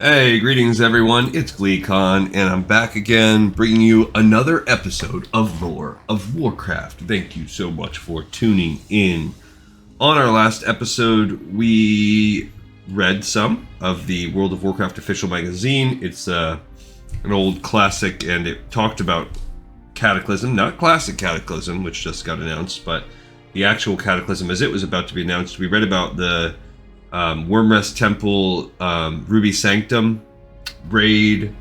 Hey, greetings everyone, it's GleeCon, and I'm back again bringing you another episode of Lore of Warcraft. Thank you so much for tuning in. On our last episode, we read some of the World of Warcraft official magazine. It's an old classic, and it talked about Cataclysm, not Classic Cataclysm, which just got announced, but the actual Cataclysm as it was about to be announced. We read about the Wormrest Temple, Ruby Sanctum raid,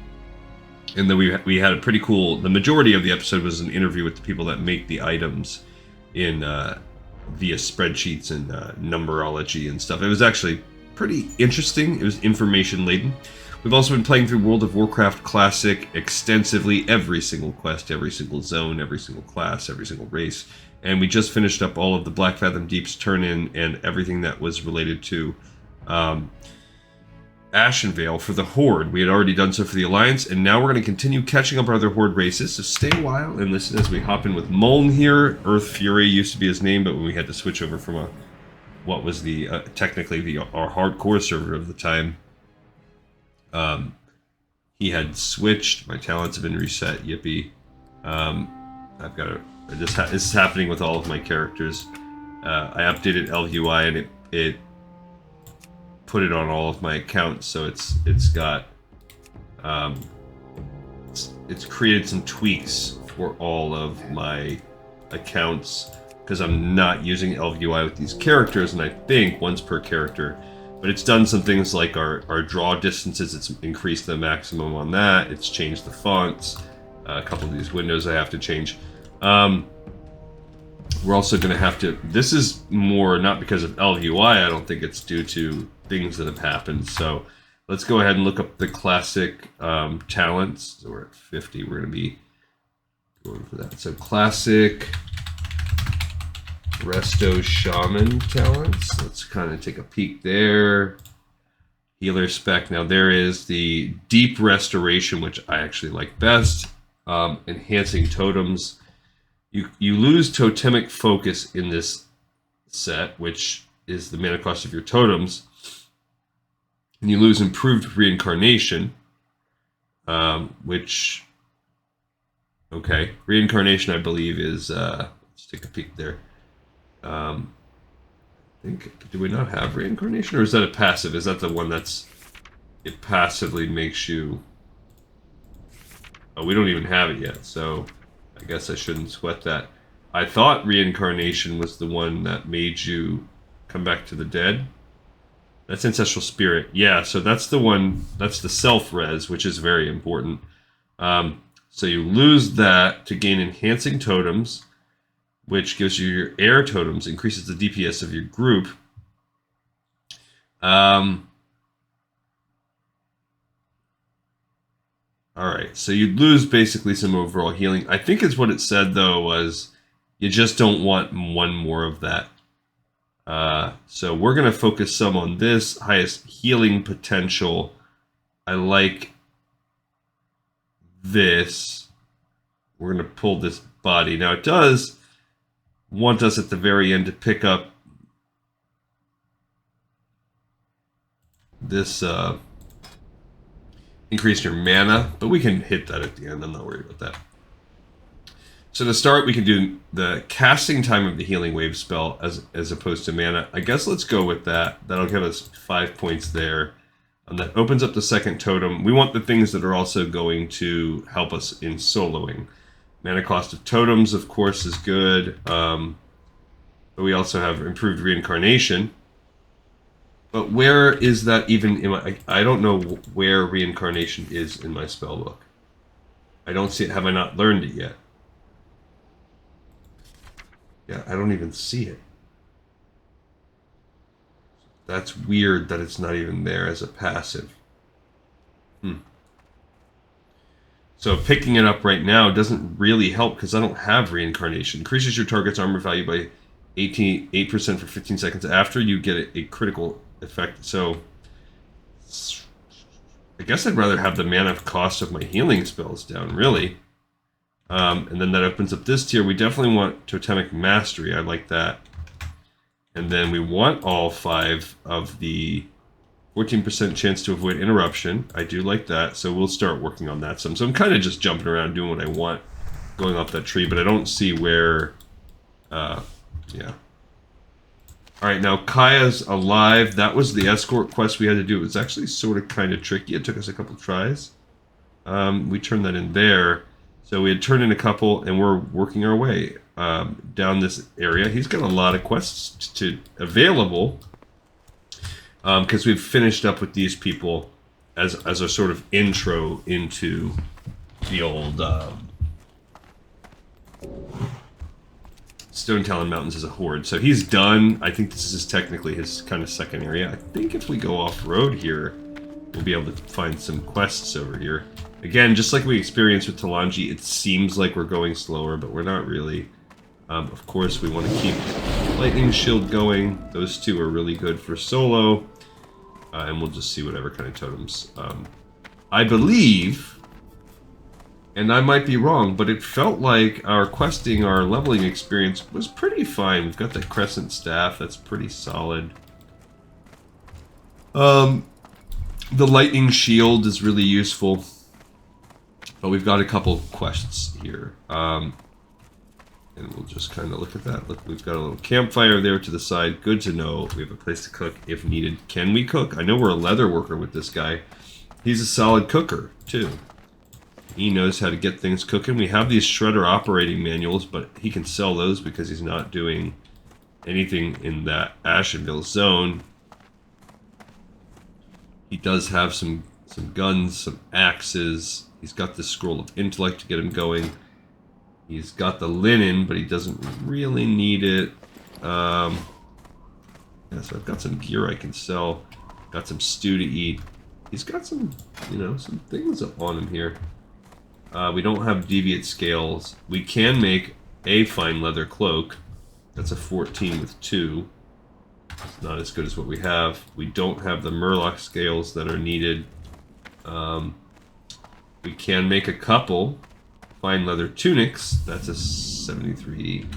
and then we had a pretty cool. The majority of the episode was an interview with the people that make the items in via spreadsheets and numerology and stuff. It was actually pretty interesting. It was information laden. We've also been playing through World of Warcraft Classic extensively, every single quest, every single zone, every single class, every single race. And we just finished up all of the Blackfathom Deep's turn-in and everything that was related to Ashenvale for the Horde. We had already done so for the Alliance, and now we're going to continue catching up our other Horde races. So stay a while and listen as we hop in with Muln here. Earth Fury used to be his name, but when we had to switch over from what was the technically our hardcore server of the time, he had switched. My talents have been reset. Yippee! I've got to. This is happening with all of my characters. I updated LUI and it put it on all of my accounts, so it's got it's created some tweaks for all of my accounts because I'm not using LUI with these characters, and I think once per character. But it's done some things like our draw distances. It's increased the maximum on that. It's changed the fonts. A couple of these windows I have to change. We're also going to have to... This is more not because of LUI. I don't think it's due to things that have happened. So let's go ahead and look up the classic talents. So we're at 50. We're going to be going for that. So classic Resto Shaman talents. Let's kind of take a peek there. Healer spec. Now there is the Deep Restoration, which I actually like best. Enhancing totems. You lose totemic focus in this set, which is the mana cost of your totems, and you lose improved reincarnation, which, okay, reincarnation I believe is, let's take a peek there. I think, do we not have reincarnation, or is that a passive? Is that the one that's, it passively makes you, oh, we don't even have it yet, so I guess I shouldn't sweat that. I thought reincarnation was the one that made you come back to the dead. That's Ancestral Spirit. Yeah, so that's the one, that's the self-res, which is very important. So you lose that to gain enhancing totems, which gives you your air totems, increases the DPS of your group. Alright, so you'd lose basically some overall healing. I think it's what it said, though, was you just don't want one more of that. So we're going to focus some on this. Highest healing potential. I like this. We're going to pull this body. Now, it does want us at the very end to pick up this... increase your mana, but we can hit that at the end. I'm not worried about that. So to start, we can do the casting time of the healing wave spell as opposed to mana. I guess let's go with that. That'll give us 5 points there. And that opens up the second totem. We want the things that are also going to help us in soloing. Mana cost of totems, of course, is good. But we also have improved reincarnation. But where is that even in my... I don't know where reincarnation is in my spell book. I don't see it. Have I not learned it yet? Yeah, I don't even see it. That's weird that it's not even there as a passive. So picking it up right now doesn't really help because I don't have reincarnation. Increases your target's armor value by 8% for 15 seconds after you get a critical effect. So I guess I'd rather have the mana cost of my healing spells down, really. And then that opens up this tier. We definitely want Totemic Mastery. I like that. And then we want all 5 of the 14% chance to avoid interruption. I do like that, so we'll start working on that some. So I'm kind of just jumping around doing what I want, going off that tree, but I don't see where... yeah. Alright, now Kaya's alive. That was the escort quest we had to do. It was actually sort of kind of tricky. It took us a couple tries. We turned that in there. So we had turned in a couple, and we're working our way down this area. He's got a lot of quests available. Because we've finished up with these people as a sort of intro into the old Stonetalon Mountains as a Horde. So he's done. I think this is technically his kind of second area. I think if we go off-road here, we'll be able to find some quests over here. Again, just like we experienced with Talanji, it seems like we're going slower, but we're not really. Of course, we want to keep Lightning Shield going. Those two are really good for solo. And we'll just see whatever kind of totems. I believe, and I might be wrong, but it felt like our questing, our leveling experience was pretty fine. We've got the Crescent Staff, that's pretty solid. The Lightning Shield is really useful. But we've got a couple quests here. And we'll just kind of look at that. Look, we've got a little campfire there to the side. Good to know. We have a place to cook if needed. Can we cook? I know we're a leather worker with this guy. He's a solid cooker, too. He knows how to get things cooking. We have these shredder operating manuals, but he can sell those because he's not doing anything in that Ashenville zone. He does have some guns, some axes. He's got the Scroll of Intellect to get him going. He's got the linen, but he doesn't really need it. Yeah, so I've got some gear I can sell. Got some stew to eat. He's got some, some things up on him here. We don't have deviate scales. We can make a fine leather cloak. That's a 14 with 2. It's not as good as what we have. We don't have the Murloc scales that are needed. We can make a couple fine leather tunics. That's a 73.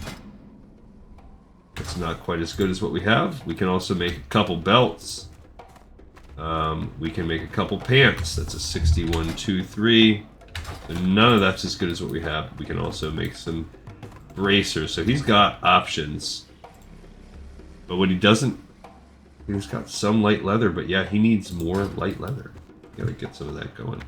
It's not quite as good as what we have. We can also make a couple belts. We can make a couple pants. That's a 6123. And none of that's as good as what we have. We can also make some bracers. So he's got options. But what he doesn't... He's got some light leather, but yeah, he needs more light leather. Gotta get some of that going.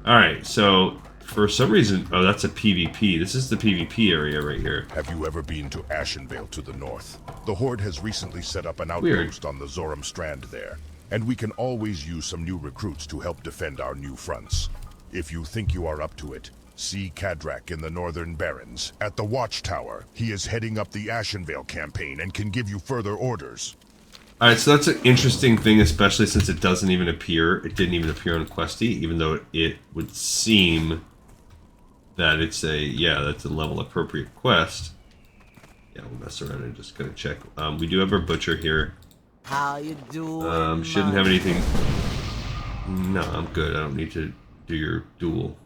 Alright, so... For some reason... Oh, that's a PvP. This is the PvP area right here. Have you ever been to Ashenvale to the north? The Horde has recently set up an outpost on the Zoram Strand there, and we can always use some new recruits to help defend our new fronts. If you think you are up to it, see Kadrak in the Northern Barrens. At the Watchtower, he is heading up the Ashenvale campaign and can give you further orders. Alright, so that's an interesting thing, especially since it doesn't even appear. It didn't even appear on Questy, even though it would seem... that it's that's a level appropriate quest. Yeah, we'll mess around and just gonna check. We do have our butcher here. How you doing? Shouldn't have anything. No, I'm good. I don't need to do your duel.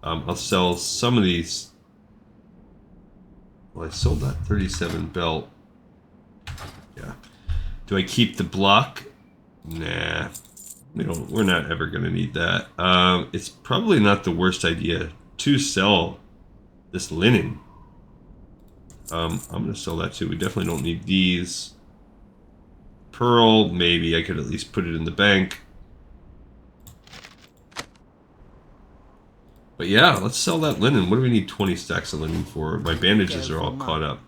I'll sell some of these. Well, I sold that 37 belt. Yeah. Do I keep the block? Nah. We're not ever gonna need that. It's probably not the worst idea to sell this linen. I'm gonna sell that too. We definitely don't need these. Pearl, maybe I could at least put it in the bank. But yeah, let's sell that linen. What do we need 20 stacks of linen for? My bandages are all caught up.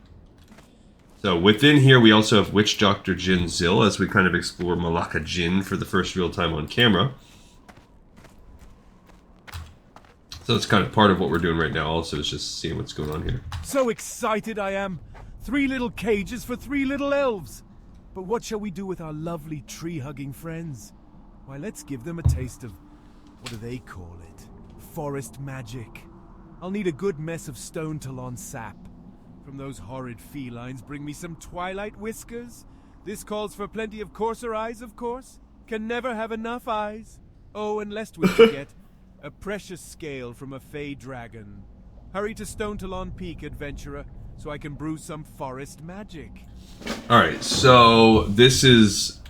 So within here we also have Witch Doctor Jin Zil as we kind of explore Malaka Jin for the first real time on camera. So it's kind of part of what we're doing right now also, is just seeing what's going on here. So excited I am! 3 little cages for 3 little elves! But what shall we do with our lovely tree-hugging friends? Why, let's give them a taste of... what do they call it? Forest magic. I'll need a good mess of Stonetalon sap. From those horrid felines, bring me some twilight whiskers. This calls for plenty of courser eyes, of course. Can never have enough eyes. Oh, and lest we forget... a precious scale from a fey dragon. Hurry to Stonetalon Peak, adventurer, so I can brew some forest magic. Alright, so this is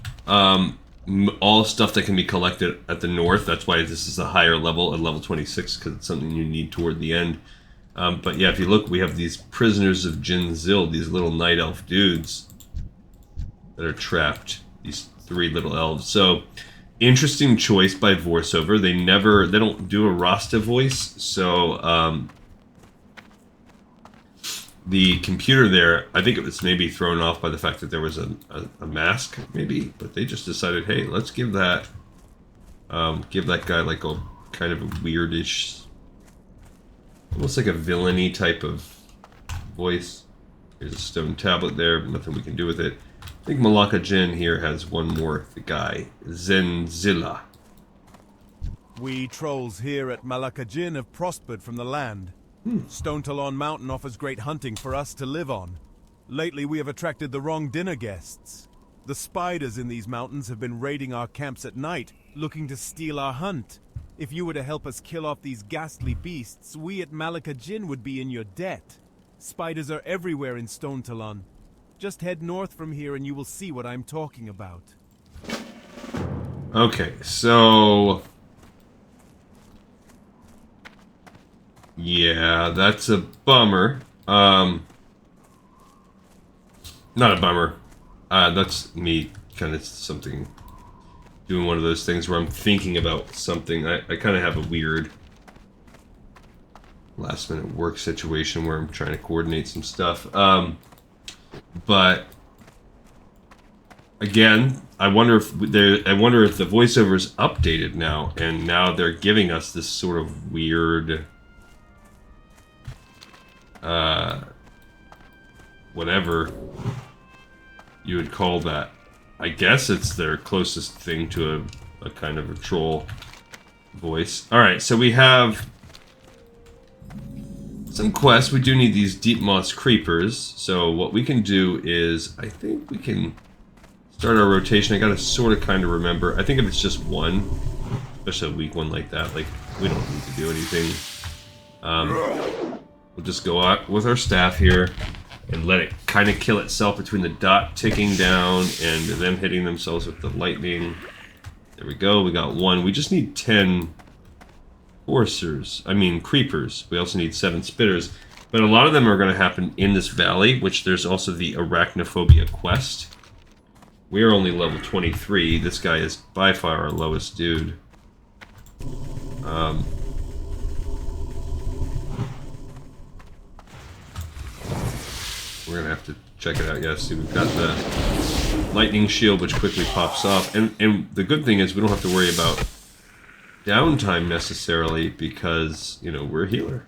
all stuff that can be collected at the north. That's why this is a higher level at level 26, because it's something you need toward the end. But yeah, if you look, we have these prisoners of Jin Zil, these little night elf dudes that are trapped. These 3 little elves. So interesting choice by voiceover. They don't do a Rasta voice, so the computer there, I think it was maybe thrown off by the fact that there was a mask, maybe, but they just decided, hey, let's give that guy like a kind of a weirdish, almost like a villainy type of voice. There's a stone tablet there, but nothing we can do with it. I think Malaka Jin here has one more guy, Zenzilla. We trolls here at Malakajin have prospered from the land. Stonetalon Mountain offers great hunting for us to live on. Lately we have attracted the wrong dinner guests. The spiders in these mountains have been raiding our camps at night, looking to steal our hunt. If you were to help us kill off these ghastly beasts, we at Malakajin would be in your debt. Spiders are everywhere in Stonetalon. Just head north from here and you will see what I'm talking about. Okay, so... yeah, that's a bummer. Not a bummer. That's me kind of doing one of those things where I'm thinking about something. I kind of have a weird last minute work situation where I'm trying to coordinate some stuff. But again, I wonder if the voiceover's updated now, and now they're giving us this sort of weird, whatever you would call that. I guess it's their closest thing to a kind of a troll voice. All right, so we have some quests. We do need these deep moss creepers. So what we can do is, I think we can start our rotation. I gotta sort of kind of remember. I think if it's just one, especially a weak one like that, like we don't need to do anything. We'll just go out with our staff here and let it kind of kill itself between the dot ticking down and them hitting themselves with the lightning. There we go. We got one. We just need 10 creepers. We also need 7 spitters. But a lot of them are going to happen in this valley, which there's also the arachnophobia quest. We are only level 23. This guy is by far our lowest dude. We're going to have to check it out. Yeah, see, we've got the lightning shield, which quickly pops off. And the good thing is we don't have to worry about downtime necessarily because, you know, we're a healer.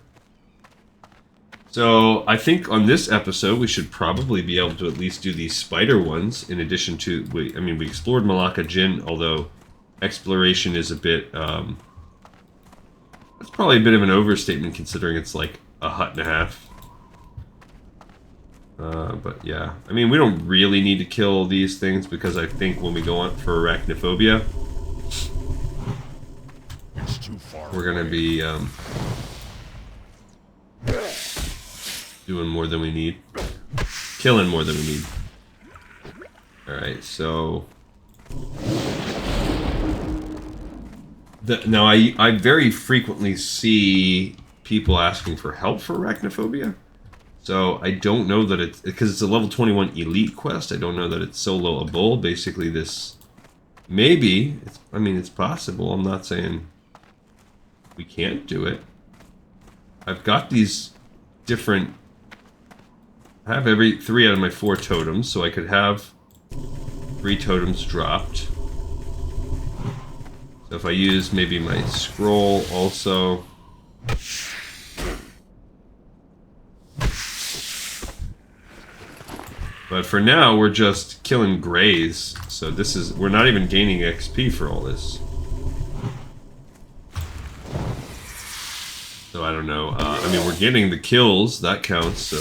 So I think on this episode we should probably be able to at least do these spider ones in addition to, we explored Malaka Jin, although exploration is a bit, that's probably a bit of an overstatement considering it's like a hut and a half. But yeah, I mean, we don't really need to kill these things because I think when we go on for arachnophobia, we're gonna be doing more than we need, killing more than we need. All right, so now I very frequently see people asking for help for arachnophobia. So I don't know that it's, because it's a level 21 elite quest, I don't know that it's soloable. Basically this, maybe, it's possible. I'm not saying we can't do it. I've got these different, I have every 3 out of my 4 totems, so I could have 3 totems dropped. So if I use maybe my scroll also. But for now, we're just killing greys. So we're not even gaining XP for all this. So I don't know. We're getting the kills, that counts, so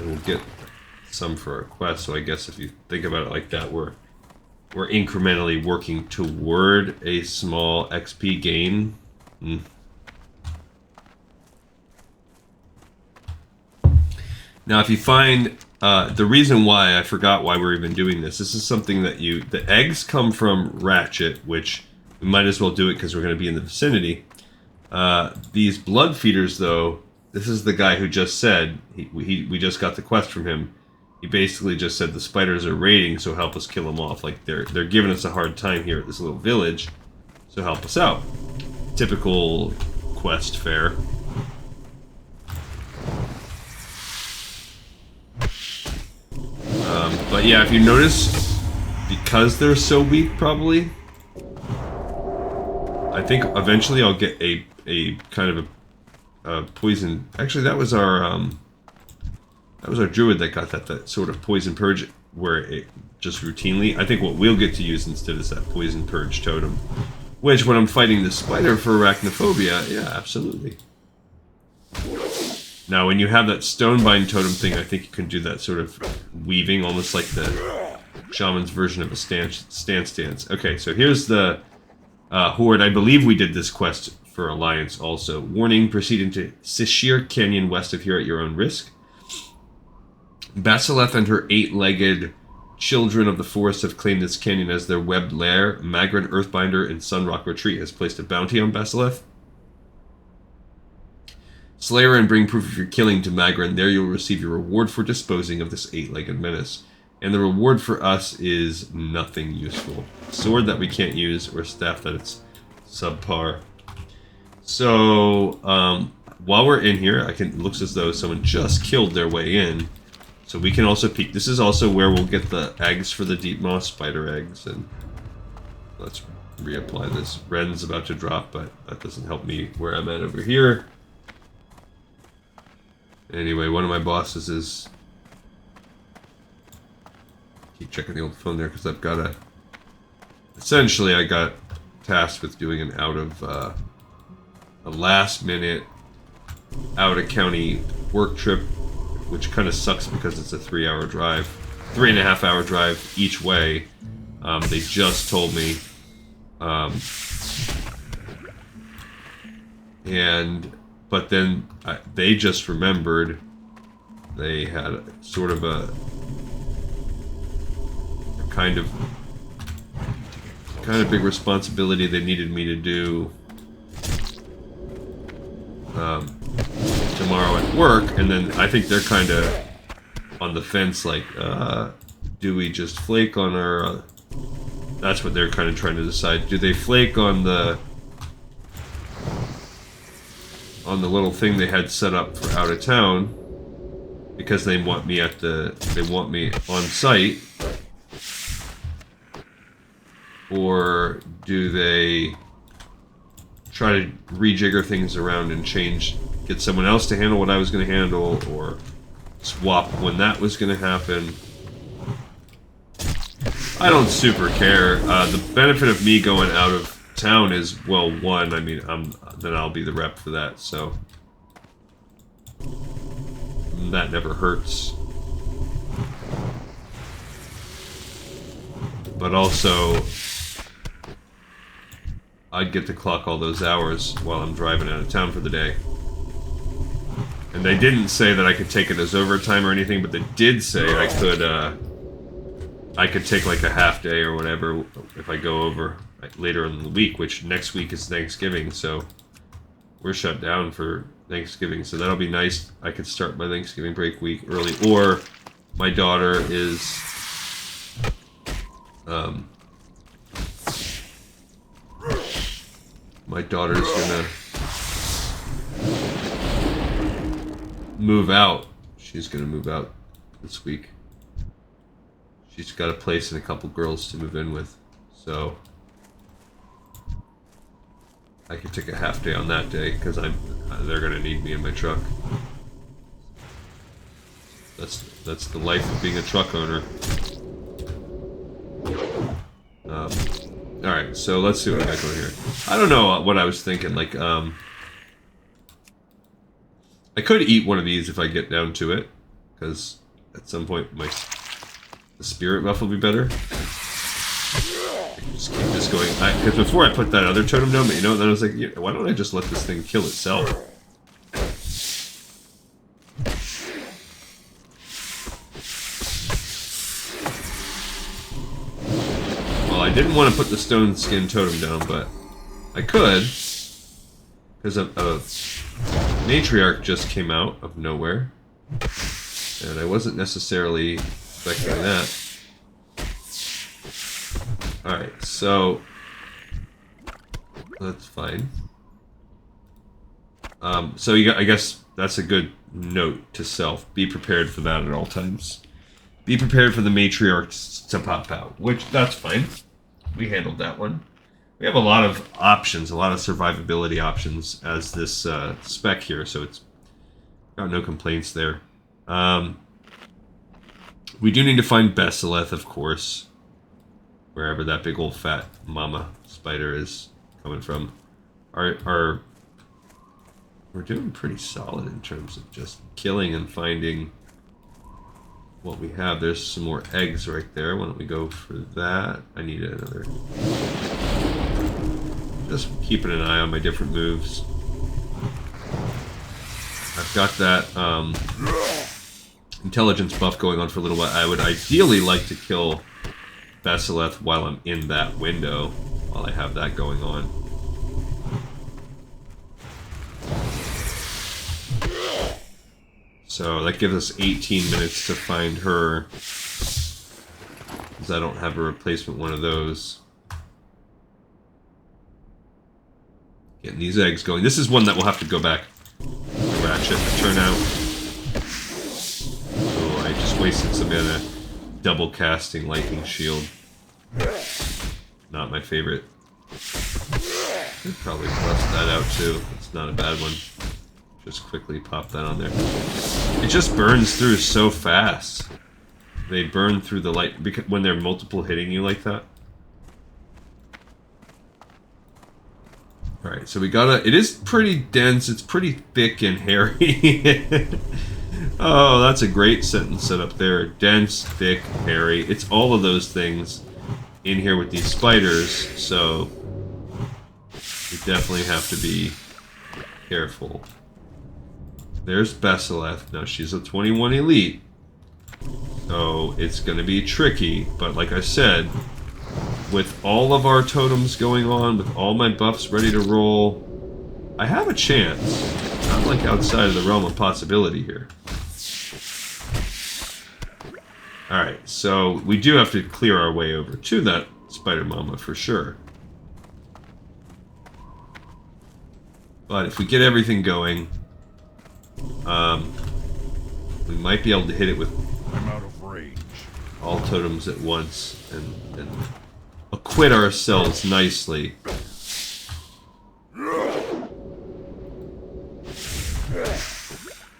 we'll get some for our quest. So I guess if you think about it like that, we're incrementally working toward a small XP gain. Now, if you find the reason why I forgot why we're even doing this. This is something that the eggs come from Ratchet, which we might as well do it because we're going to be in the vicinity. These blood feeders, though, this is the guy who just said we just got the quest from him. He basically just said the spiders are raiding, so help us kill them off. Like they're giving us a hard time here at this little village, so help us out. Typical quest fare. But yeah, if you notice, because they're so weak, probably, I think eventually I'll get a kind of a poison. Actually, that was our druid that got that sort of poison purge where it just routinely. I think what we'll get to use instead is that poison purge totem, which when I'm fighting the spider for arachnophobia, yeah, absolutely. Now, when you have that stonebind totem thing, I think you can do that sort of weaving, almost like the shaman's version of a stance. Okay, so here's the Horde. I believe we did this quest for Alliance also. Warning, proceed into Sishir Canyon west of here at your own risk. Basileth and her 8-legged children of the forest have claimed this canyon as their webbed lair. Magran, Earthbinder, and Sunrock Retreat has placed a bounty on Basileth. Slay her and bring proof of your killing to Magran. There you'll receive your reward for disposing of this 8-legged menace. And the reward for us is nothing useful. Sword that we can't use, or staff that it's subpar. So, while we're in here, it looks as though someone just killed their way in. So we can also peek. This is also where we'll get the eggs for the deep moss spider eggs. And let's reapply this. Ren's about to drop, but that doesn't help me where I'm at over here. Anyway, one of my bosses is... Keep checking the old phone there because I've got a... Essentially, I got tasked with doing an a last-minute, out-of-county work trip, which kind of sucks because it's a 3-hour drive. 3.5-hour drive each way. They just told me. But then they just remembered they had sort of a kind of big responsibility they needed me to do tomorrow at work, and then I think they're kind of on the fence, like, do we just flake on our... that's what they're kind of trying to decide. Do they flake on the little thing they had set up for out of town because they want me on site, or do they try to rejigger things around and get someone else to handle what I was going to handle, or swap when that was going to happen? I don't super care. The benefit of me going out of town is, well, one, I mean, then I'll be the rep for that, so that never hurts. But also, I'd get to clock all those hours while I'm driving out of town for the day. And they didn't say that I could take it as overtime or anything, but they did say I could take like a half day or whatever if I go over later in the week, which next week is Thanksgiving, so we're shut down for Thanksgiving, so that'll be nice. I could start my Thanksgiving break week early, or my daughter is my daughter's gonna move out. She's gonna move out this week. She's got a place and a couple girls to move in with, so I could take a half day on that day because they're gonna need me in my truck. That's the life of being a truck owner. All right, so let's see what I got going here. I don't know what I was thinking. Like, I could eat one of these if I get down to it, because at some point the spirit buff will be better. Just keep this going. Because before I put that other totem down, but then I was like, yeah, why don't I just let this thing kill itself? didn't want to put the stone skin totem down, but I could. Because a matriarch just came out of nowhere. And I wasn't necessarily expecting that. Alright, so that's fine. So I guess that's a good note to self. Be prepared for that at all times. Be prepared for the matriarchs to pop out, which that's fine. We handled that one. We have a lot of options, a lot of survivability options as this spec here, so it's got no complaints there. We do need to find Besseleth, of course, wherever that big old fat mama spider is coming from. We're doing pretty solid in terms of just killing and finding what we have. There's some more eggs right there. Why don't we go for that? I need another. Just keeping an eye on my different moves. I've got that intelligence buff going on for a little while. I would ideally like to kill Besseleth while I'm in that window, while I have that going on. So that gives us 18 minutes to find her, because I don't have a replacement one of those. Getting these eggs going. This is one that we'll have to go back to Ratchet to turn out. Oh, I just wasted some mana double casting Lightning Shield. Not my favorite. Could probably bust that out too. It's not a bad one. Just quickly pop that on there. It just burns through so fast. They burn through the light because when they're multiple hitting you like that. Alright, so we gotta... It is pretty dense. It's pretty thick and hairy. Oh, that's a great sentence set up there. Dense, thick, hairy. It's all of those things in here with these spiders, so we definitely have to be careful. There's Besseleth. Now, she's a 21 elite, so it's going to be tricky, but like I said, with all of our totems going on, with all my buffs ready to roll, I have a chance. Not like outside of the realm of possibility here. Alright, so we do have to clear our way over to that Spider Mama for sure. But if we get everything going, we might be able to hit it with I'm out of range. All totems at once and acquit ourselves nicely.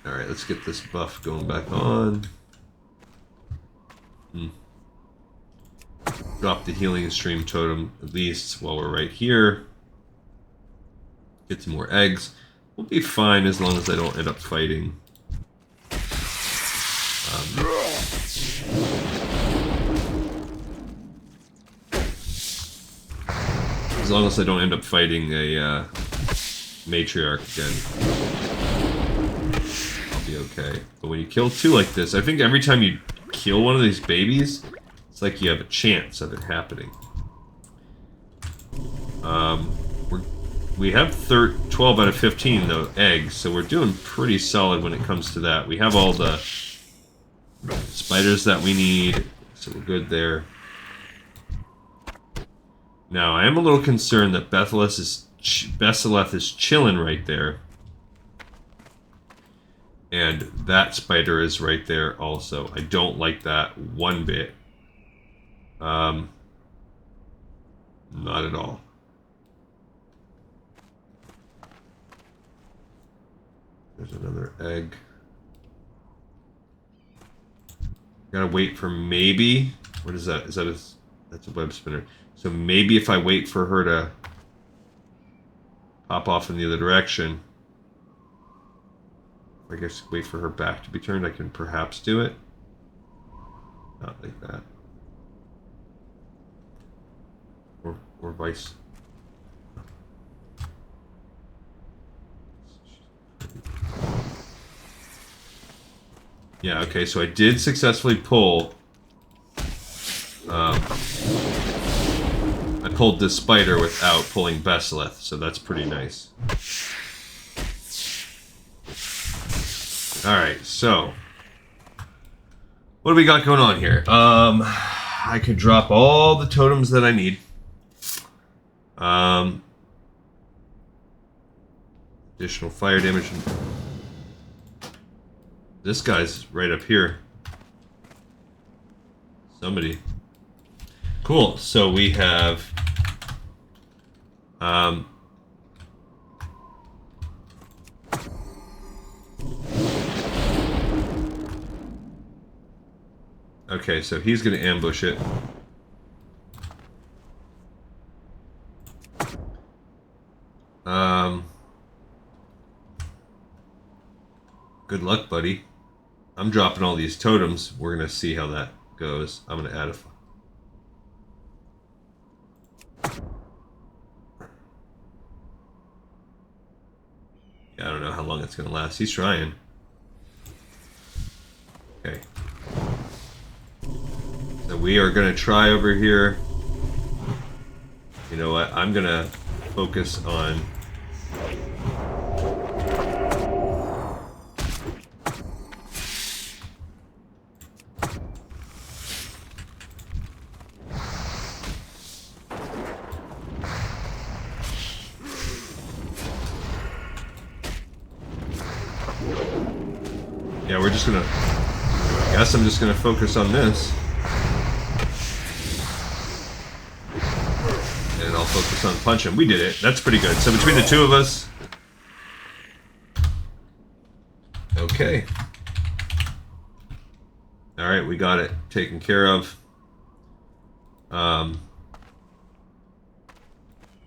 Alright, let's get this buff going back on. Drop the healing stream totem at least while we're right here. Get some more eggs. We'll be fine as long as I don't end up fighting. As long as I don't end up fighting a matriarch again, I'll be okay. But when you kill two like this, I think every time you kill one of these babies, it's like you have a chance of it happening. We have 12 out of 15 though eggs, so we're doing pretty solid when it comes to that. We have all the spiders that we need, so we're good there. Now I am a little concerned that Besseleth is chilling right there, and that spider is right there also. I don't like that one bit. Not at all. There's another egg. Gotta wait for maybe... What is that? Is that a... That's a web spinner. So maybe if I wait for her to pop off in the other direction, I guess wait for her back to be turned, I can perhaps do it. Not like that. Or vice. Yeah, okay, so I did successfully pull pulled this spider without pulling Besleth, so that's pretty nice. Alright, so what do we got going on here? I could drop all the totems that I need. Additional fire damage. This guy's right up here. Somebody. Cool. So we have okay, so he's gonna ambush it. Good luck, buddy. I'm dropping all these totems. We're gonna see how that goes. I'm gonna add a... Yeah, I don't know how long it's gonna last. He's trying. Okay. So we are gonna try over here. You know what? I'm gonna focus on... Yeah, we're just gonna... I guess I'm just gonna focus on this. And I'll focus on punching. We did it. That's pretty good. So between the two of us... Okay. Alright, we got it taken care of.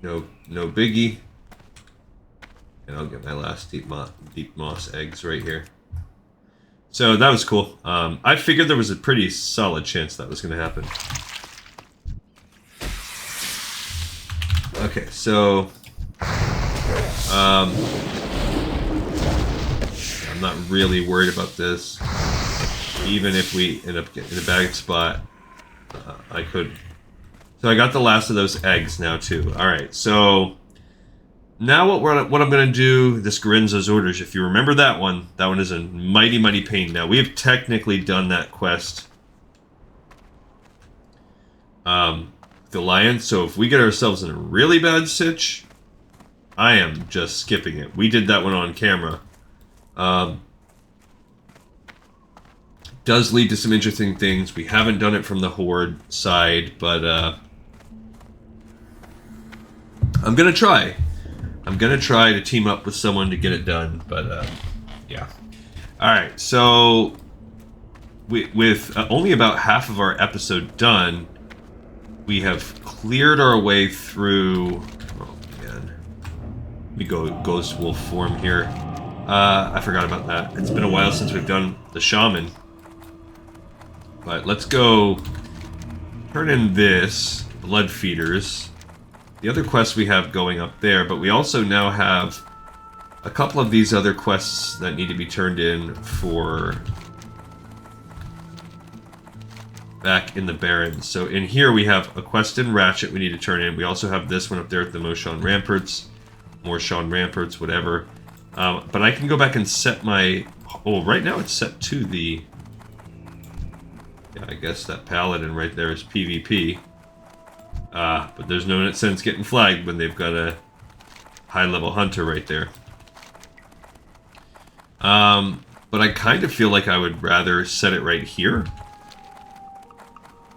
No biggie. And I'll get my last deep moss eggs right here. So that was cool. I figured there was a pretty solid chance that was going to happen. Okay, so I'm not really worried about this. Even if we end up getting in a bad spot, I could. So I got the last of those eggs now too. All right, so now what I'm going to do, this Garenzo's Orders, if you remember that one is a mighty pain. Now, we have technically done that quest. The Lion, so if we get ourselves in a really bad sitch, I am just skipping it. We did that one on camera. Does lead to some interesting things. We haven't done it from the Horde side, but I'm going to try. I'm going to try to team up with someone to get it done, but yeah. Alright, so with only about half of our episode done, we have cleared our way through... Oh, man. Let me go Ghost Wolf form here. I forgot about that. It's been a while since we've done the Shaman. But let's go turn in this, Blood Feeders. The other quests we have going up there, but we also now have a couple of these other quests that need to be turned in for back in the Barrens. So in here we have a quest in Ratchet we need to turn in. We also have this one up there at the Moshan Ramparts. More Sean Ramparts, whatever. But I can go back and set my... Oh, right now it's set to the... Yeah, I guess that Paladin right there is PvP. But there's no sense getting flagged when they've got a high-level hunter right there. But I kind of feel like I would rather set it right here.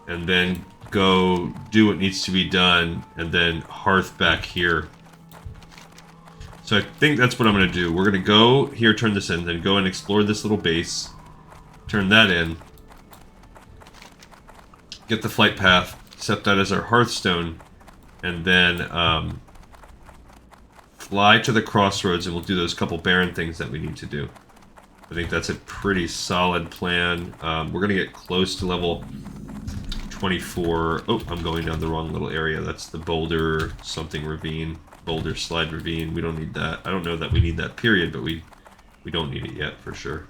And then go do what needs to be done, and then Hearth back here. So I think that's what I'm going to do. We're going to go here, turn this in, then go and explore this little base. Turn that in. Get the flight path. Set that as our Hearthstone, and then fly to the crossroads, and we'll do those couple barren things that we need to do. I think that's a pretty solid plan. We're going to get close to level 24. Oh, I'm going down the wrong little area. That's the boulder something ravine. Boulder slide ravine. We don't need that. I don't know that we need that period, but we don't need it yet for sure.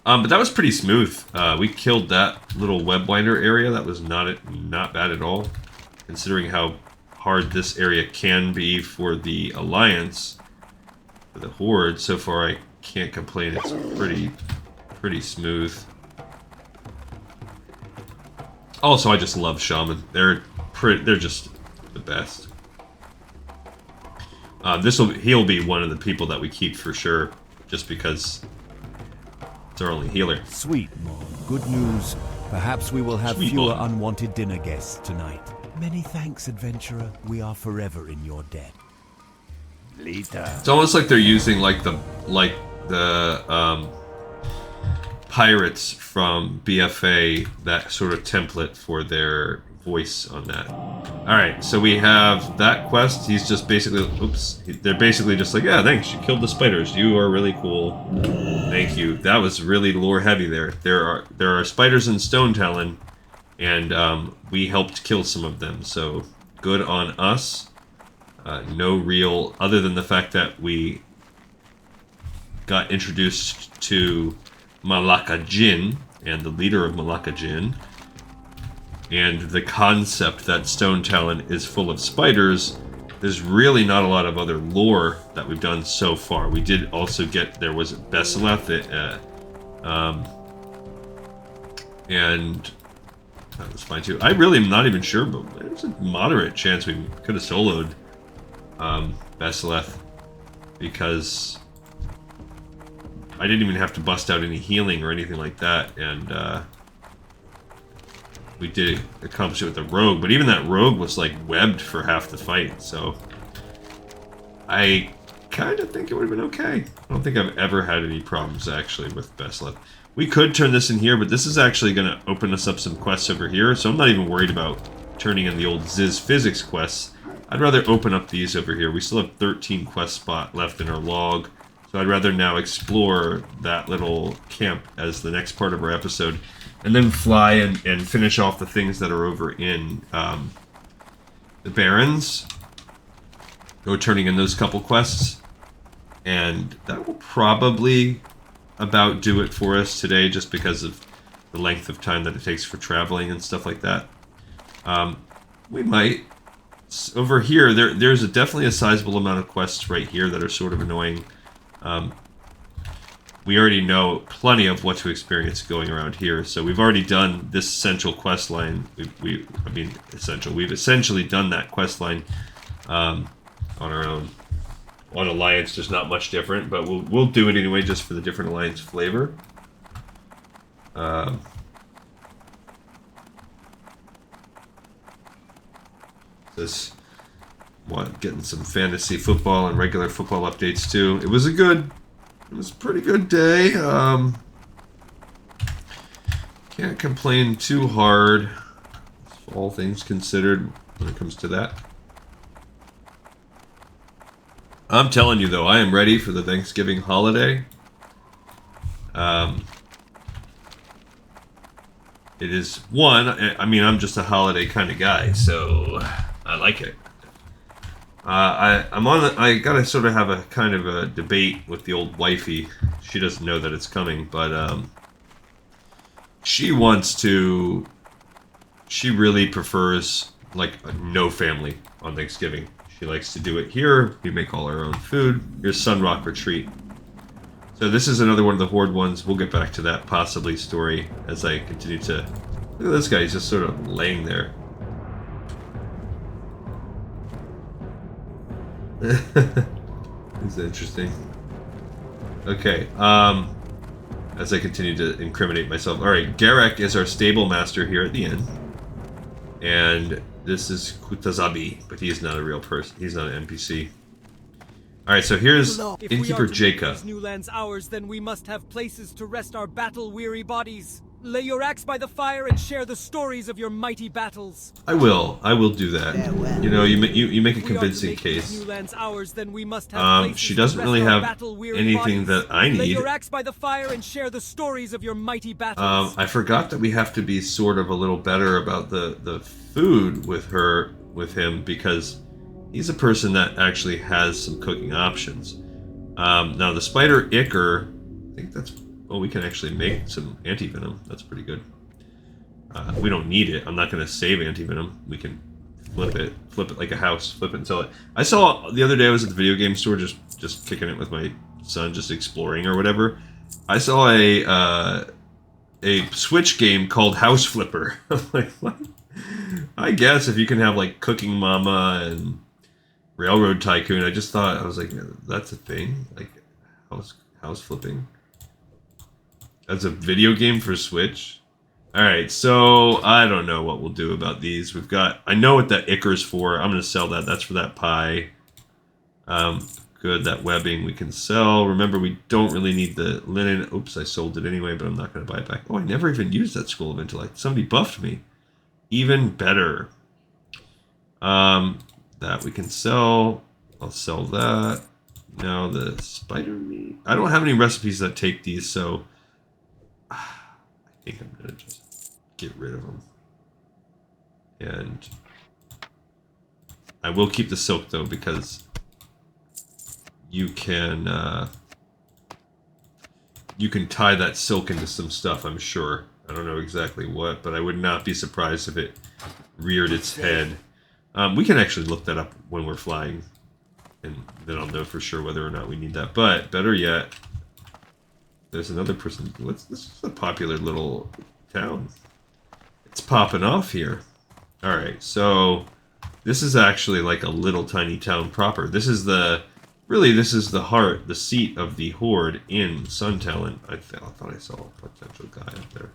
But that was pretty smooth. We killed that little web winder area. That was not bad at all, considering how hard this area can be for the Alliance, for the Horde. So far, I can't complain. It's pretty smooth. Also, I just love Shaman. They're just the best. He'll be one of the people that we keep for sure, just because it's our only healer. Sweet Mon, good news. Perhaps we will have fewer unwanted dinner guests tonight. Many thanks, adventurer. We are forever in your debt. Later. It's almost like they're using like the pirates from BFA, that sort of template for their voice on that. Alright, so we have that quest. He's just basically, they're basically just like, yeah, thanks, you killed the spiders. You are really cool. Thank you. That was really lore heavy there. There are spiders in Stonetalon, and we helped kill some of them, so good on us. No real, other than the fact that we got introduced to Malaka Jin and the leader of Malaka Jin, and the concept that Stonetalon is full of spiders. There's really not a lot of other lore that we've done so far. We did also get, there was Besaleth, and that was fine too. I really am not even sure, but there's a moderate chance we could have soloed Besaleth, because I didn't even have to bust out any healing or anything like that, and we did accomplish it with the rogue, but even that rogue was like webbed for half the fight, so I kind of think it would have been okay. I don't think I've ever had any problems actually with Besaleth. We could turn this in here, but this is actually going to open us up some quests over here, so I'm not even worried about turning in the old Ziz Physics quests. I'd rather open up these over here. We still have 13 quest spot left in our log, so I'd rather now explore that little camp as the next part of our episode, and then fly and finish off the things that are over in the Barrens. Go turning in those couple quests, and that will probably about do it for us today, just because of the length of time that it takes for traveling and stuff like that. We might, over here, there's definitely a sizable amount of quests right here that are sort of annoying. We already know plenty of what to experience going around here, so we've already done this central quest line. We've essentially done that quest line on our own. On Alliance, there's not much different, but we'll do it anyway, just for the different Alliance flavor. Getting some fantasy football and regular football updates too. It was a pretty good day. Can't complain too hard, all things considered, when it comes to that. I'm telling you though, I am ready for the Thanksgiving holiday. It is one, I mean, I'm just a holiday kind of guy, so I like it. I gotta sort of have a kind of a debate with the old wifey. She doesn't know that it's coming, but she really prefers like no family on Thanksgiving. She likes to do it here. We make all our own food. Here's Sunrock Retreat. So this is another one of the Horde ones. We'll get back to that possibly story as I continue to... Look at this guy. He's just sort of laying there. It's interesting. Okay. As I continue to incriminate myself. Alright, Garek is our stable master here at the inn. And... this is Kutazabi, but he is not a real person. He's not an NPC. Alright, so here's Innkeeper Jacob. If we are to make these new lands ours, then we must have places to rest our battle-weary bodies. Lay your axe by the fire and share the stories of your mighty battles. I will do that. You know, you make a convincing case. She doesn't really have anything that I need. Lay your axe by the fire and share the stories of your mighty battles. I forgot that we have to be sort of a little better about the food with him, because he's a person that actually has some cooking options. Now the spider ichor, I think that's Oh, we can actually make some anti-venom. That's pretty good. We don't need it. I'm not going to save anti-venom. We can flip it like a house, flip it and sell it. I saw the other day, I was at the video game store just kicking it with my son, just exploring or whatever. I saw a Switch game called House Flipper. I'm like, what? I guess if you can have like Cooking Mama and Railroad Tycoon, I just thought, I was like, that's a thing, like house flipping as a video game for Switch. All right, so I don't know what we'll do about these. We've got, I know what that Icar's for. I'm going to sell that. That's for that pie. Good, that webbing we can sell. Remember, we don't really need the linen. Oops, I sold it anyway, but I'm not going to buy it back. Oh, I never even used that Scroll of Intellect. Somebody buffed me. Even better. That we can sell. I'll sell that. Now the spider meat. I don't have any recipes that take these, so I think I'm going to just get rid of them. And I will keep the silk, though, because you can tie that silk into some stuff, I'm sure. I don't know exactly what, but I would not be surprised if it reared its head. We can actually look that up when we're flying, and then I'll know for sure whether or not we need that. But better yet, there's another person. This is a popular little town. It's popping off here. All right, so this is actually like a little tiny town proper. This is the heart, the seat of the Horde in Stonetalon. I thought I saw a potential guy up there.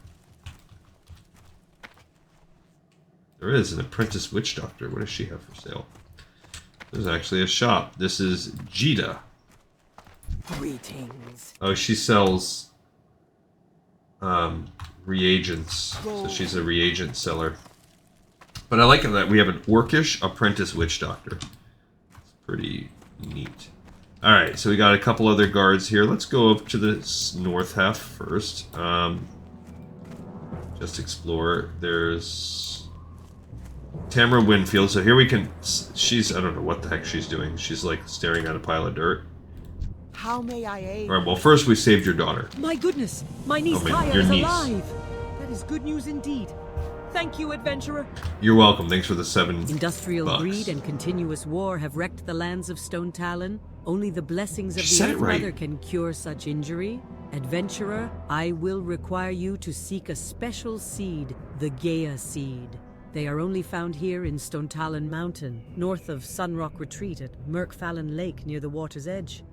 There is an apprentice witch doctor. What does she have for sale? There's actually a shop. This is Jita. Greetings. Oh, she sells reagents. So she's a reagent seller. But I like it that we have an orcish apprentice witch doctor. It's pretty neat. Alright, so we got a couple other guards here. Let's go up to the north half first. Just explore. There's Tamara Winfield. So here we can... I don't know what the heck she's doing. She's like staring at a pile of dirt. How may I aid? Alright, well first we saved your daughter. My goodness, my niece Kaya your is niece. alive. That is good news indeed. Thank you, adventurer. You're welcome. Thanks for the $7. Industrial greed and continuous war have wrecked the lands of Stonetalon. Only the blessings of She said the it Earth right. Mother can cure such injury. Adventurer, I will require you to seek a special seed, the Gaia seed. They are only found here in Stonetalon Mountain, north of Sunrock Retreat at Merkfallen Lake near the water's edge.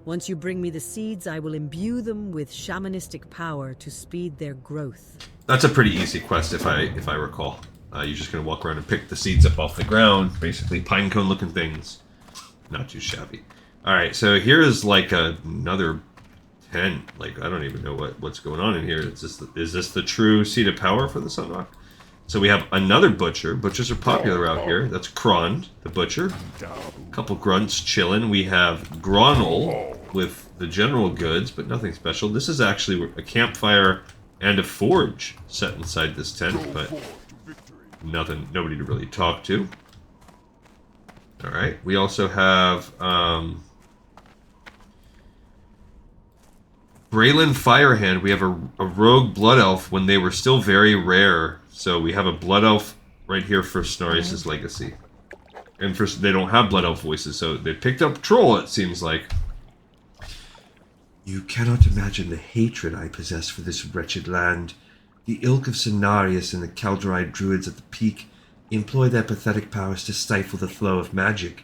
Once you bring me the seeds, I will imbue them with shamanistic power to speed their growth. That's a pretty easy quest if I recall. You're just going to walk around and pick the seeds up off the ground. Basically pinecone looking things. Not too shabby. Alright, so here is like another tent. Like, I don't even know what's going on in here. Is this the true seat of power for the Sunrock? So we have another butcher. Butchers are popular out here. That's Krond, the butcher. A couple grunts chilling. We have Gronel with the general goods, but nothing special. This is actually a campfire and a forge set inside this tent, but nobody to really talk to. Alright, we also have Braylon Firehand. We have a rogue blood elf when they were still very rare. So we have a blood elf right here for Snarius' legacy. And they don't have blood elf voices, so they picked up troll, it seems like. You cannot imagine the hatred I possess for this wretched land. The ilk of Cenarius and the Caldoride druids at the peak employ their pathetic powers to stifle the flow of magic,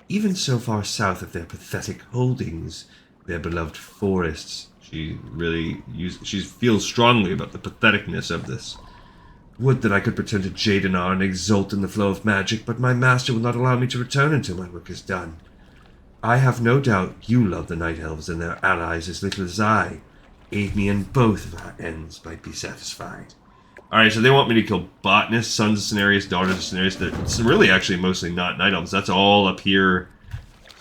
even so far south of their pathetic holdings, their beloved forests. She feels strongly about the patheticness of this. Would that I could return to Jadenar and exult in the flow of magic, but my master will not allow me to return until my work is done. I have no doubt you love the Night Elves and their allies as little as I. Aid me in both of our ends might be satisfied. Alright, so they want me to kill botanists, sons of Cenarius, daughters of Cenarius. It's really actually mostly not Night Elves. That's all up here.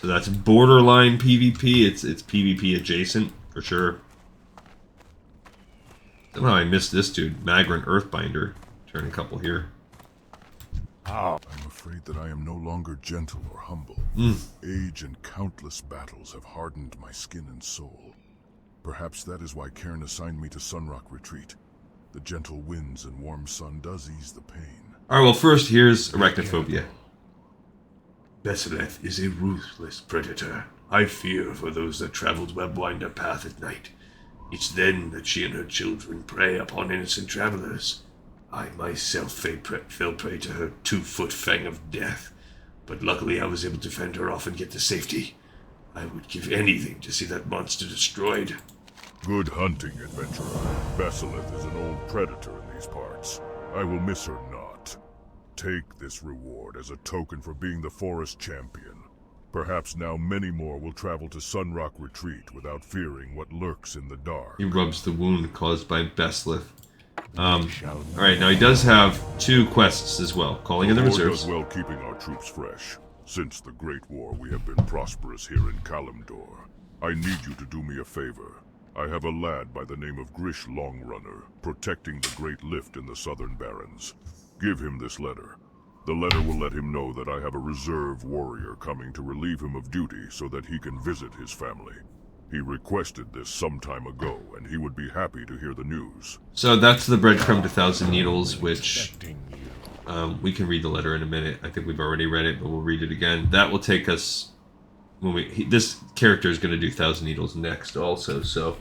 So that's borderline PvP. It's PvP adjacent, for sure. Somehow I missed this dude, Magrant Earthbinder. Turn a couple here. I'm afraid that I am no longer gentle or humble. Age and countless battles have hardened my skin and soul. Perhaps that is why Cairn assigned me to Sunrock Retreat. The gentle winds and warm sun does ease the pain. Alright, well first, here's arachnophobia. Basilisk is a ruthless predator. I fear for those that travel Webwinder path at night. It's then that she and her children prey upon innocent travelers. I myself fell prey to her 2-foot fang of death, but luckily I was able to fend her off and get to safety. I would give anything to see that monster destroyed. Good hunting, adventurer. Basilisk is an old predator in these parts. I will miss her not. Take this reward as a token for being the forest champion. Perhaps now many more will travel to Sunrock Retreat without fearing what lurks in the dark. He rubs the wound caused by Basilisk. Alright, now he does have 2 quests as well. Calling in the Horde reserves. does well keeping our troops fresh. Since the Great War, we have been prosperous here in Kalimdor. I need you to do me a favor. I have a lad by the name of Grish Longrunner, protecting the Great Lift in the Southern Barrens. Give him this letter. The letter will let him know that I have a reserve warrior coming to relieve him of duty so that he can visit his family. He requested this some time ago, and he would be happy to hear the news. So that's the breadcrumb to Thousand Needles, which we can read the letter in a minute. I think we've already read it, but we'll read it again. That will take us when this character is going to do Thousand Needles next, also. So,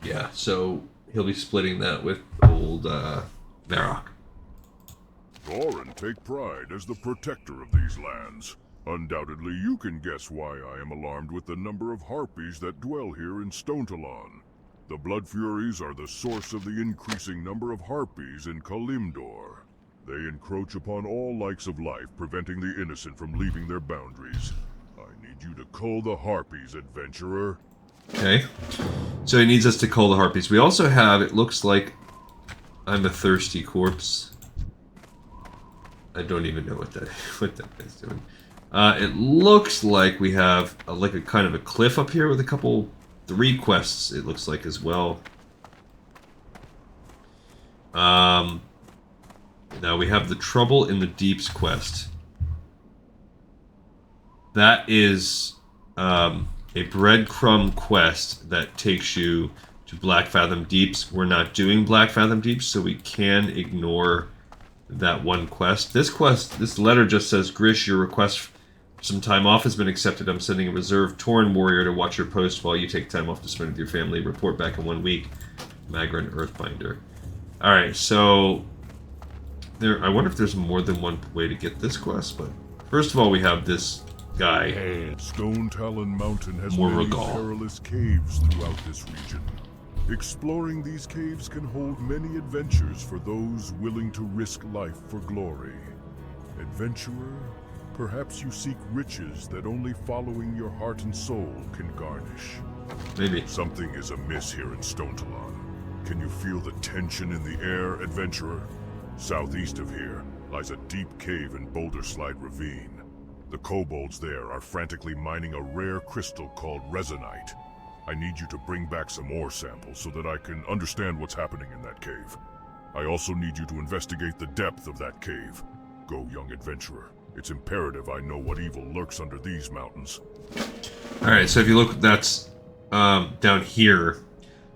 yeah. So he'll be splitting that with old Varrock. Goran, take pride as the protector of these lands. Undoubtedly, you can guess why I am alarmed with the number of harpies that dwell here in Stonetalon. The Blood Furies are the source of the increasing number of harpies in Kalimdor. They encroach upon all likes of life, preventing the innocent from leaving their boundaries. I need you to cull the harpies, adventurer. Okay. So he needs us to cull the harpies. We also have, it looks like, I'm a thirsty corpse. I don't even know what that is doing. It looks like we have like a kind of a cliff up here with a couple, 3 quests, it looks like, as well. Now we have the Trouble in the Deeps quest. That is a breadcrumb quest that takes you to Black Fathom Deeps. We're not doing Black Fathom Deeps, so we can ignore that one quest. This letter just says, Grish, your request for some time off has been accepted. I'm sending a reserve Tauren warrior to watch your post while you take time off to spend with your family. Report back in 1 week. Magran Earthbinder. Alright, so I wonder if there's more than one way to get this quest, but first of all we have this guy. Stonetalon Mountain has More many perilous caves throughout this region. Exploring these caves can hold many adventures for those willing to risk life for glory. Adventurer, perhaps you seek riches that only following your heart and soul can garnish. Maybe. Something is amiss here in Stonetalon. Can you feel the tension in the air, adventurer? Southeast of here lies a deep cave in Boulder Slide Ravine. The kobolds there are frantically mining a rare crystal called resonite. I need you to bring back some ore samples so that I can understand what's happening in that cave. I also need you to investigate the depth of that cave. Go, young adventurer. It's imperative I know what evil lurks under these mountains. Alright, so if you look, that's down here.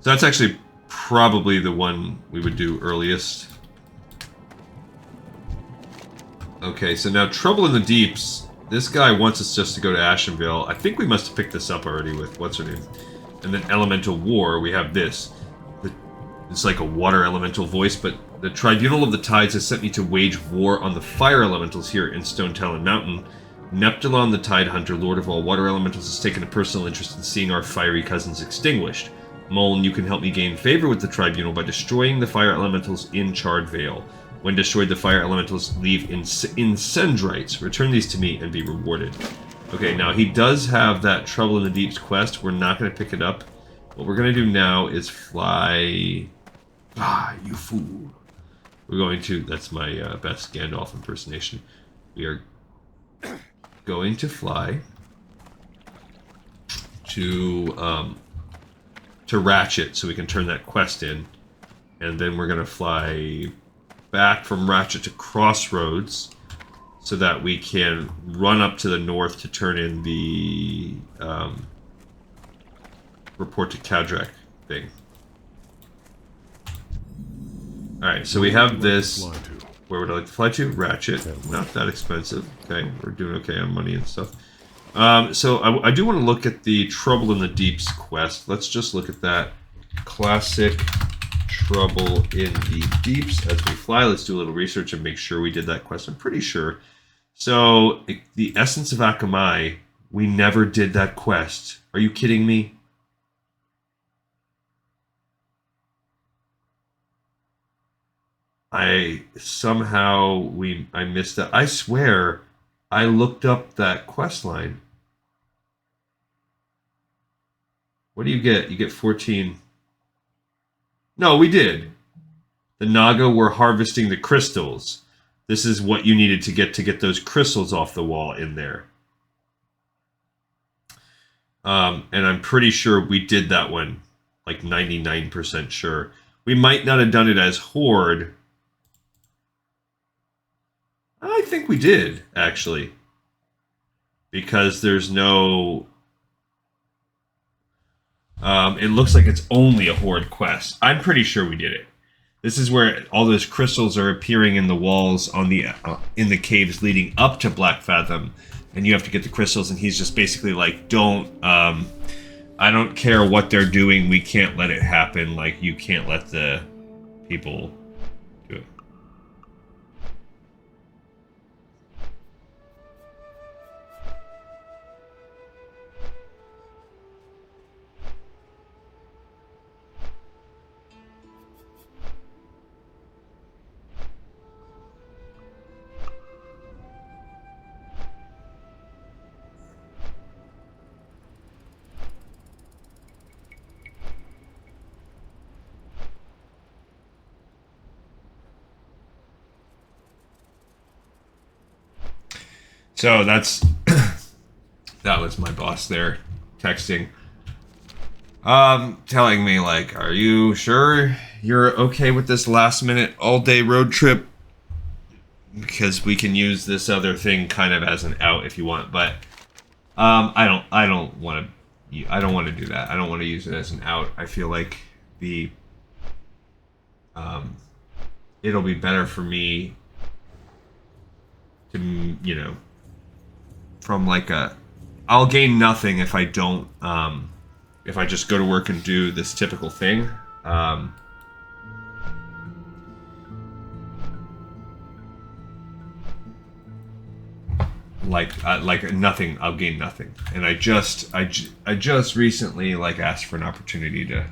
So that's actually probably the one we would do earliest. Okay, so now Trouble in the Deeps. This guy wants us just to go to Ashenvale. I think we must have picked this up already with, what's her name? And then Elemental War, we have this. It's like a water elemental voice, but the Tribunal of the Tides has sent me to wage war on the fire elementals here in Stonetalon Mountain. Neptulon the Tide Hunter, Lord of all water elementals, has taken a personal interest in seeing our fiery cousins extinguished. Muln, you can help me gain favor with the Tribunal by destroying the fire elementals in Charred Vale. When destroyed, the fire elementals leave Incendrites. Return these to me and be rewarded. Okay, now he does have that Trouble in the Deeps quest. We're not going to pick it up. What we're going to do now is fly... Ah, you fool. We're going to... That's my best Gandalf impersonation. We are going to fly to Ratchet so we can turn that quest in. And then we're going to fly back from Ratchet to Crossroads so that we can run up to the north to turn in the report to Kadrak thing. Alright, so we have this. Where would I like to fly to? Ratchet. Not that expensive. Okay, we're doing okay on money and stuff. So I do want to look at the Trouble in the Deeps quest. Let's just look at that. Classic Trouble in the Deeps as we fly. Let's do a little research and make sure we did that quest. I'm pretty sure. So, the Essence of Akamai, we never did that quest. Are you kidding me? I missed that. I swear I looked up that quest line. What do you get? You get 14. No, we did. The Naga were harvesting the crystals. This is what you needed to get those crystals off the wall in there. And I'm pretty sure we did that one. Like 99% sure. We might not have done it as Horde. I think we did, actually. Because there's no... it looks like it's only a Horde quest. I'm pretty sure we did it. This is where all those crystals are appearing in the walls on the in the caves leading up to Black Fathom, and you have to get the crystals. And he's just basically like, "Don't, I don't care what they're doing. We can't let it happen. Like, you can't let the people do it." So that's that was my boss there texting, telling me like, "Are you sure you're okay with this last minute all day road trip? Because we can use this other thing kind of as an out if you want, but I don't want to do that. I don't want to use it as an out. I feel like it'll be better for me to, you know, from like I'll gain nothing if I don't, if I just go to work and do this typical thing. Like nothing, I'll gain nothing. And I just recently like asked for an opportunity to,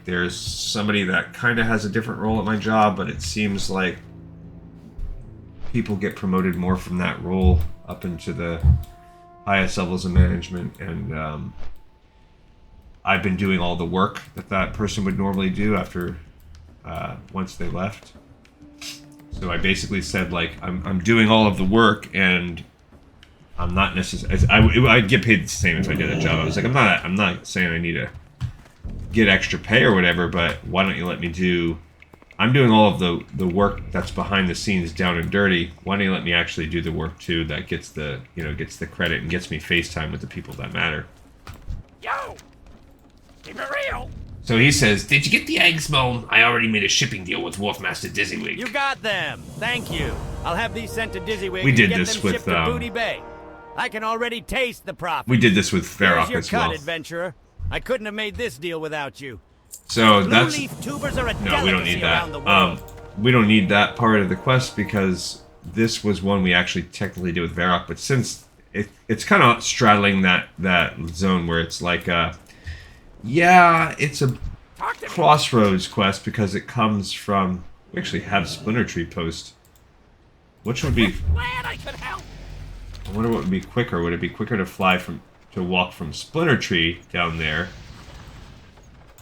there's somebody that kind of has a different role at my job, but it seems like people get promoted more from that role up into the highest levels of management, and I've been doing all the work that person would normally do after once they left. So I basically said, like, I'm doing all of the work, and I'm not necessarily... I'd get paid the same if I did a job. I was like, I'm not saying I need to get extra pay or whatever, but why don't you let me do... I'm doing all of the work that's behind the scenes, down and dirty. Why don't you let me actually do the work too? That gets the credit and gets me FaceTime with the people that matter. Yo, keep it real. So he says, "Did you get the eggs, Moan? I already made a shipping deal with Wharfmaster Dizzywig." You got them. Thank you. I'll have these sent to Dizzywig. We did and get this them with shipped to Booty Bay. I can already taste the profit. We did this with Varrock Here's as your well. cut, adventurer. I couldn't have made this deal without you. So Blue that's leaf tubers are a no, we don't need delicacy around the that. world. We don't need that part of the quest because this was one we actually technically did with Varrock. But since it's kind of straddling that zone where it's like, yeah, it's a crossroads quest because it comes from. We actually have Splinter Tree Post, which would be. Glad I could help. I wonder what would be quicker. Would it be quicker to walk from Splinter Tree down there,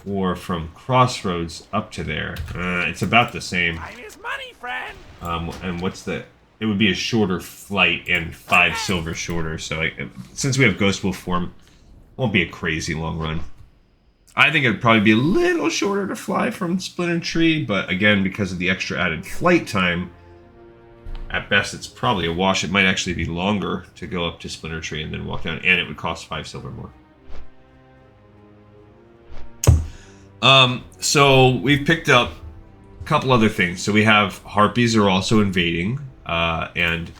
or from Crossroads up to there? It's about the same. Time is money, friend. And what's the... It would be a shorter flight and 5 silver shorter. So since we have Ghost Wolf form, it won't be a crazy long run. I think it'd probably be a little shorter to fly from Splinter Tree, but again, because of the extra added flight time, at best it's probably a wash. It might actually be longer to go up to Splinter Tree and then walk down, and it would cost 5 silver more. So we've picked up a couple other things. So we have harpies are also invading, and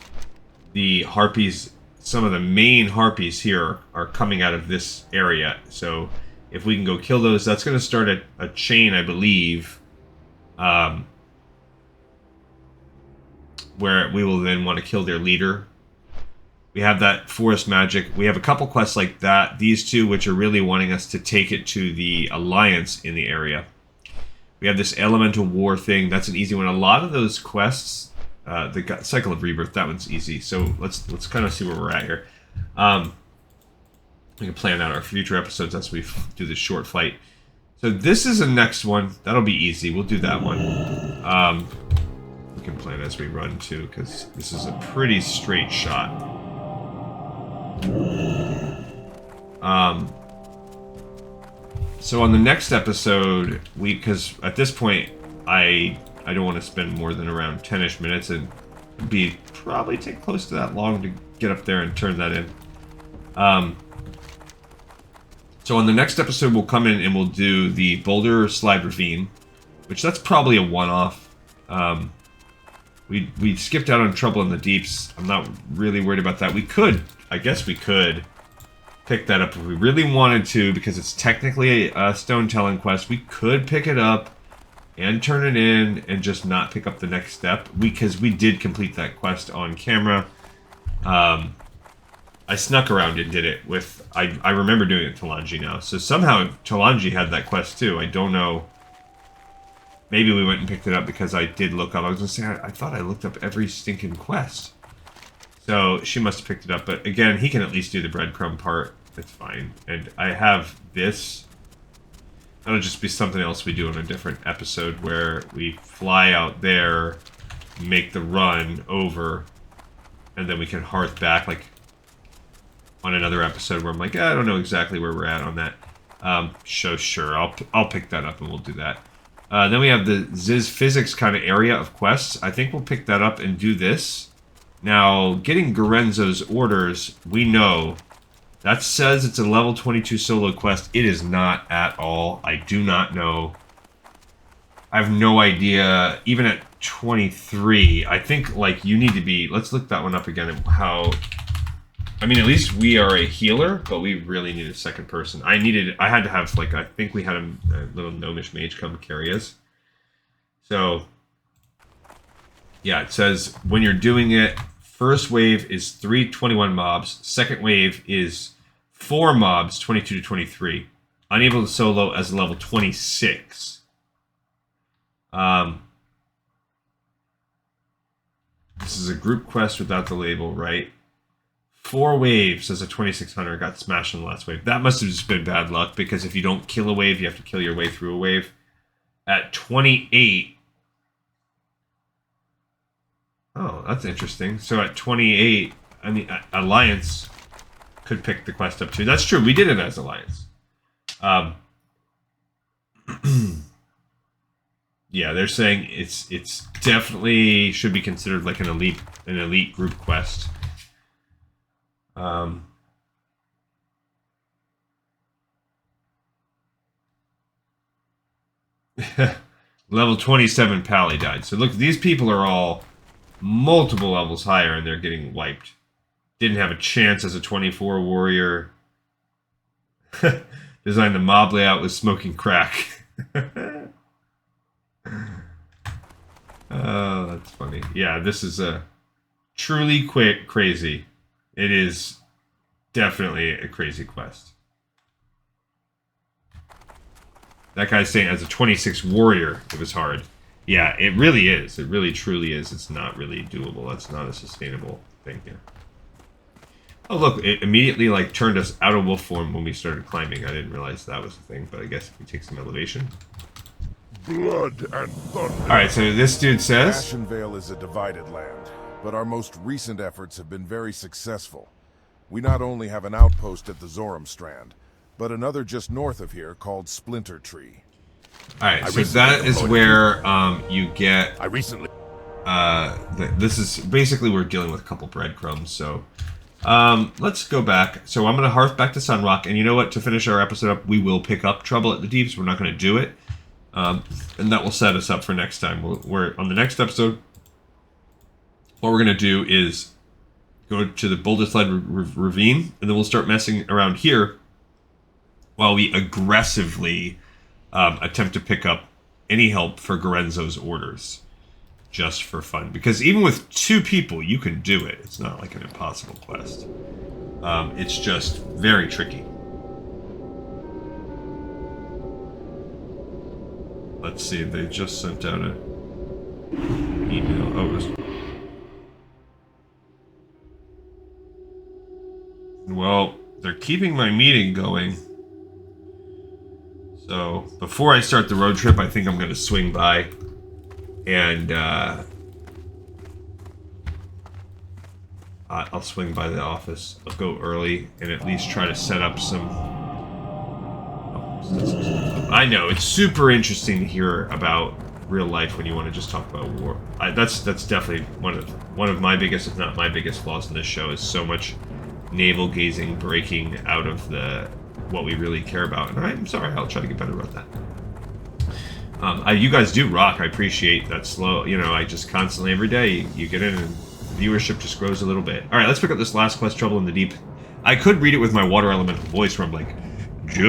the harpies, some of the main harpies here are coming out of this area. So if we can go kill those, that's going to start a chain, I believe, where we will then want to kill their leader. We have that forest magic. We have a couple quests like that. These two, which are really wanting us to take it to the Alliance in the area. We have this Elemental War thing. That's an easy one. A lot of those quests, the Cycle of Rebirth, that one's easy. So let's kind of see where we're at here. We can plan out our future episodes as we do this short fight. So this is the next one. That'll be easy. We'll do that one. We can plan as we run too, because this is a pretty straight shot. So on the next episode, because at this point, I don't want to spend more than around 10-ish minutes, and probably take close to that long to get up there and turn that in. So on the next episode, we'll come in and we'll do the Boulder Slide Ravine, which that's probably a one-off. We skipped out on Trouble in the Deeps. I'm not really worried about that. I guess we could pick that up if we really wanted to, because it's technically a Stonetalon quest. We could pick it up and turn it in and just not pick up the next step, because we did complete that quest on camera. I snuck around and did it with... I remember doing it at Talanji now. So somehow Talanji had that quest too. I don't know. Maybe we went and picked it up because I did look up. I was going to say, I thought I looked up every stinking quest. So she must have picked it up. But again, he can at least do the breadcrumb part. It's fine. And I have this. That'll just be something else we do in a different episode where we fly out there, make the run over, and then we can hearth back, like on another episode where I'm like, I don't know exactly where we're at on that. So sure, I'll pick that up and we'll do that. Then we have the Ziz Physics kind of area of quests. I think we'll pick that up and do this. Now, getting Gorenzo's orders, we know. That says it's a level 22 solo quest. It is not at all. I do not know. I have no idea. Even at 23, I think, like, you need to be... Let's look that one up again. How... I mean, at least we are a healer, but we really need a second person. I had to have, like, I think we had a little gnomish mage come carry us. So, yeah, it says when you're doing it, first wave is 321 mobs. Second wave is 4 mobs, 22 to 23. Unable to solo as level 26. This is a group quest without the label, right? 4 waves as a 2600 got smashed in the last wave. That must have just been bad luck, because if you don't kill a wave, you have to kill your way through a wave. At 28... Oh, that's interesting. So at 28, I mean, Alliance could pick the quest up too. That's true. We did it as Alliance. Yeah, they're saying it's definitely should be considered like an elite group quest. Level 27 Pally died. So look, these people are all multiple levels higher and they're getting wiped. Didn't have a chance as a 24 warrior. Designed the mob layout with smoking crack. Oh, that's funny. Yeah, this is a truly crazy. It is definitely a crazy quest. That guy's saying as a 26 warrior, it was hard. Yeah, it really is. It really truly is. It's not really doable. That's not a sustainable thing here. Oh, look, it immediately like turned us out of wolf form when we started climbing. I didn't realize that was a thing, but I guess if we take some elevation. Blood and thunder. Alright, so this dude says... Ashenvale is a divided land, but our most recent efforts have been very successful. We not only have an outpost at the Zoram Strand, but another just north of here called Splinter Tree. Alright, so that is where you get... I recently... this is... Basically, we're dealing with a couple breadcrumbs, so... Let's go back. So I'm going to hearth back to Sunrock, and you know what? To finish our episode up, we will pick up Trouble at the Deeps. We're not going to do it, and that will set us up for next time. We're on the next episode. What we're going to do is go to the Boulder Sled Ravine, and then we'll start messing around here while we aggressively attempt to pick up any help for Gorenzo's orders. Just for fun. Because even with 2 people, you can do it. It's not like an impossible quest. It's just very tricky. Let's see, they just sent out a email. Oh, it was... Well, they're keeping my meeting going. So, before I start the road trip, I think I'm going to swing by and I'll swing by the office. I'll go early and at least try to set up some... Oh, I know, it's super interesting to hear about real life when you want to just talk about war. That's definitely one of my biggest, if not my biggest flaws in this show, is so much navel-gazing breaking out of what we really care about. And I'm sorry, I'll try to get better about that. You guys do rock. I appreciate that slow. You know, I just constantly, every day, you get in and the viewership just grows a little bit. All right, let's pick up this last quest, Trouble in the Deep. I could read it with my water elemental voice where I'm like, he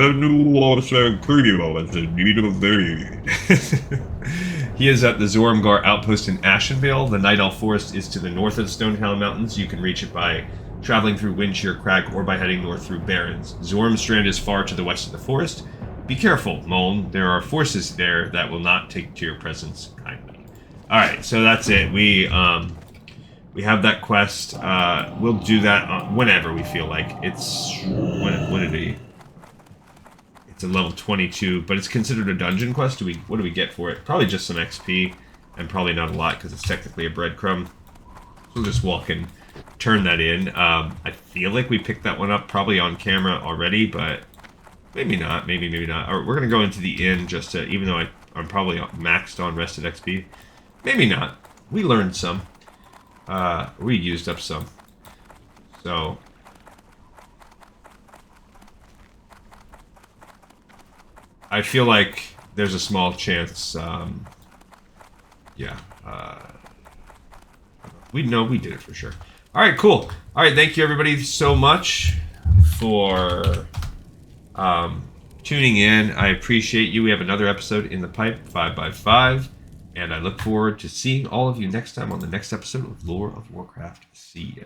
is at the Zoramgar outpost in Ashenvale. The Night Elf Forest is to the north of the Stonetalon Mountains. You can reach it by traveling through Windshear Crag or by heading north through Barrens. Zormstrand is far to the west of the forest. Be careful, Muln. There are forces there that will not take to your presence kindly. Alright, so that's it. We have that quest. We'll do that whenever we feel like. It's... When did it... It's a level 22, but it's considered a dungeon quest. What do we get for it? Probably just some XP, and probably not a lot, because it's technically a breadcrumb. So we'll just walk and turn that in. I feel like we picked that one up probably on camera already, but... Maybe not, maybe not. Or we're going to go into the inn just to, even though I'm probably maxed on rested XP. Maybe not. We learned some. We used up some. So. I feel like there's a small chance, yeah. We know we did it for sure. Alright, cool. Alright, thank you everybody so much for... tuning in. I appreciate you. We have another episode in the pipe, 5x5, and I look forward to seeing all of you next time on the next episode of Lore of Warcraft. See ya.